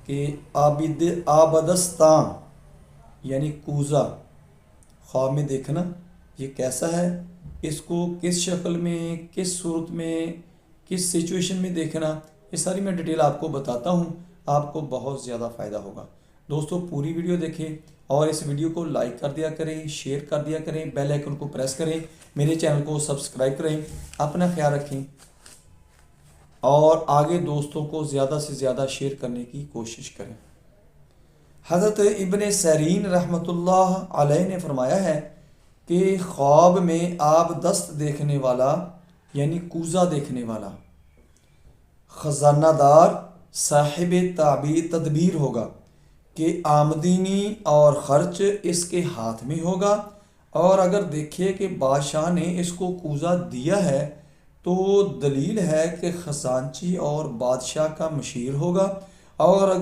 کہ آبدستان یعنی کوزہ، خواب میں دیکھنا یہ کیسا ہے، اس کو کس شکل میں، کس صورت میں، کس سچویشن میں دیکھنا، یہ ساری میں ڈیٹیل آپ کو بتاتا ہوں، آپ کو بہت زیادہ فائدہ ہوگا۔ دوستو پوری ویڈیو دیکھیں اور اس ویڈیو کو لائک کر دیا کریں، شیئر کر دیا کریں، بیل آئیکن کو پریس کریں، میرے چینل کو سبسکرائب کریں، اپنا خیال رکھیں اور آگے دوستوں کو زیادہ سے زیادہ شیئر کرنے کی کوشش کریں۔ حضرت ابن سیرین رحمۃ اللہ علیہ نے فرمایا ہے کہ خواب میں آب دست دیکھنے والا یعنی کوزہ دیکھنے والا خزانہ دار صاحب تدبیر ہوگا کہ آمدنی اور خرچ اس کے ہاتھ میں ہوگا، اور اگر دیکھے کہ بادشاہ نے اس کو کوزہ دیا ہے تو دلیل ہے کہ خزانچی اور بادشاہ کا مشیر ہوگا، اور اگر